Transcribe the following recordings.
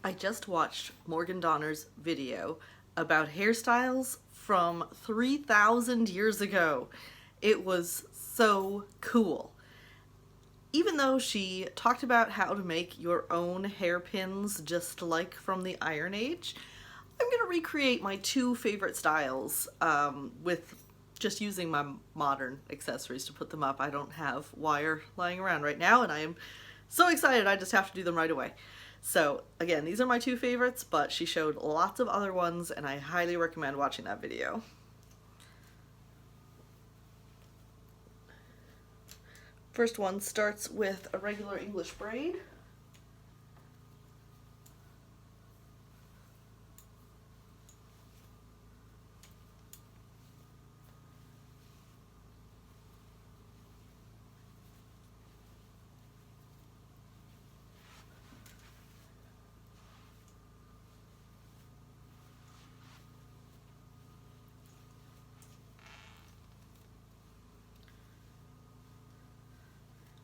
I just watched Morgan Donner's video about hairstyles from 3,000 years ago. It was so cool. Even though she talked about how to make your own hairpins just like from the Iron Age, I'm going to recreate my two favorite styles with just using my modern accessories to put them up. I don't have wire lying around right now, and I am so excited I just have to do them right away. So again, these are my two favorites, but she showed lots of other ones, and I highly recommend watching that video. First one starts with a regular English braid.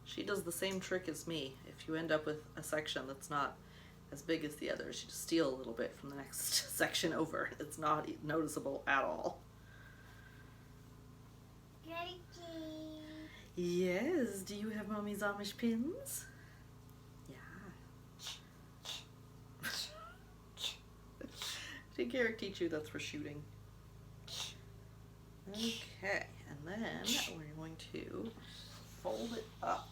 She does the same trick as me. If you end up with a section that's not as big as the others, you just steal a little bit from the next section over. It's not noticeable at all. Yes, do you have Mommy's Amish pins? Yeah. Did Garrick teach you that's for shooting? Okay, and then we're going to fold it up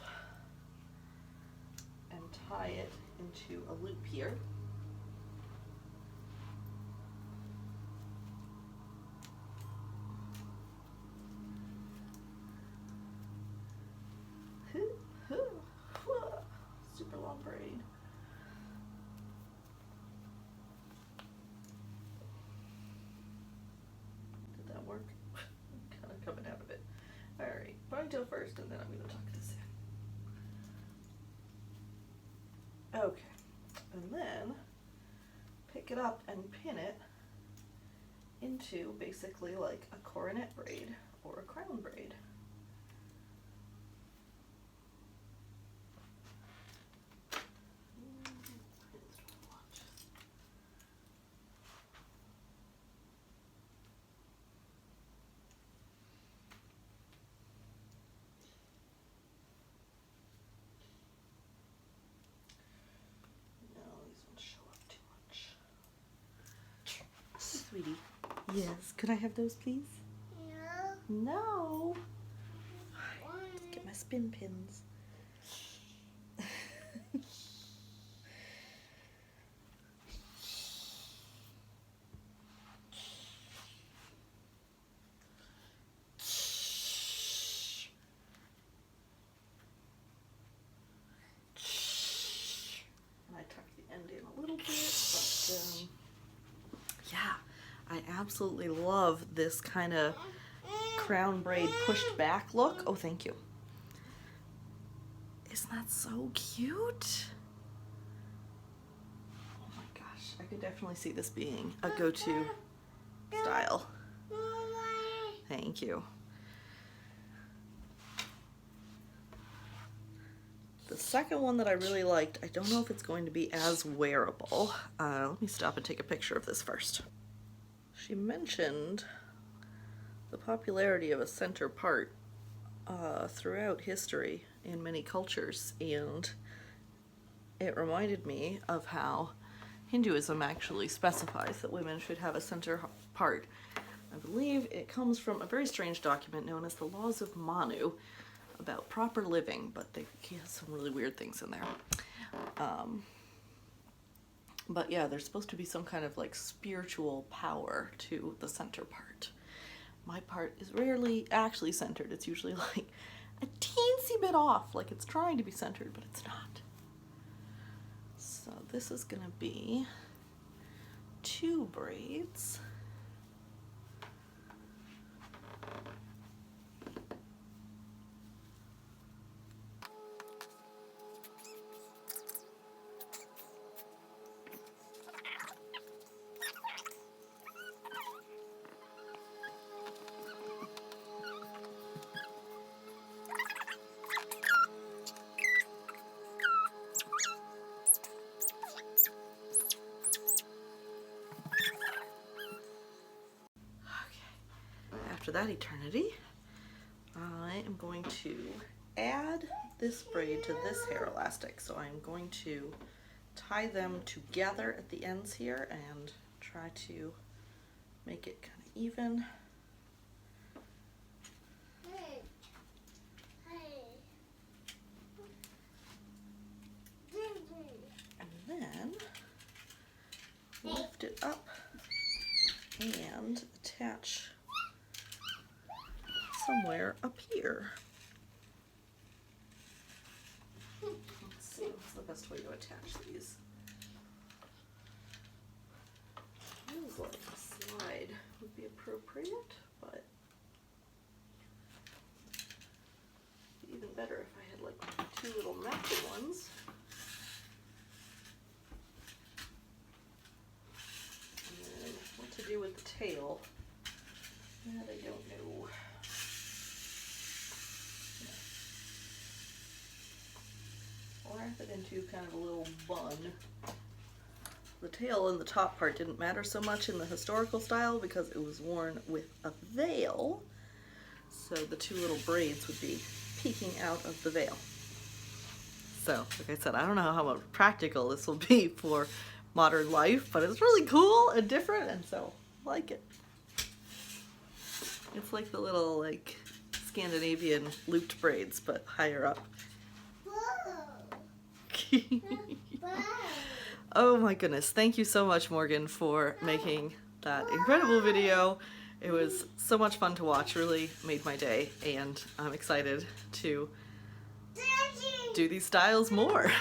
and tie it into a loop here. Super long braid. Did that work? I'm kind of coming out of it. Alright, ponytail first, and then I'm going to tuck this in. Okay, and then pick it up and pin it into basically like a coronet braid or a crown braid. Sweetie. Yes. Could I have those, please? No. No. Let's get my spin pins. And I tuck the end in a little bit, but yeah. I absolutely love this kind of crown braid pushed back look. Oh, thank you. Isn't that so cute? Oh my gosh, I could definitely see this being a go-to style. Thank you. The second one that I really liked, I don't know if it's going to be as wearable. Let me stop and take a picture of this first. She mentioned the popularity of a center part throughout history in many cultures, and it reminded me of how Hinduism actually specifies that women should have a center part. I believe it comes from a very strange document known as the Laws of Manu about proper living, but they have some really weird things in there. But yeah, there's supposed to be some kind of like spiritual power to the center part. My part is rarely actually centered. It's usually like a teensy bit off, like it's trying to be centered, but it's not. So this is gonna be 2 braids. after that eternity, I am going to add this braid to this hair elastic. So I'm going to tie them together at the ends here and try to make it kind of even. And then lift it up and attach somewhere up here. Let's see, what's the best way to attach these? Feels like a slide would be appropriate, but it'd be even better if I had like two little matching ones. And then what to do with the tail, that I don't know. Wrap it into kind of a little bun. The tail and the top part didn't matter so much in the historical style because it was worn with a veil, so the two little braids would be peeking out of the veil. So, like I said, I don't know how much practical this will be for modern life, but it's really cool and different, and so I like it. It's like the little like Scandinavian looped braids, but higher up. Oh my goodness, thank you so much, Morgan, for making that incredible video. It was so much fun to watch, really made my day, and I'm excited to do these styles more.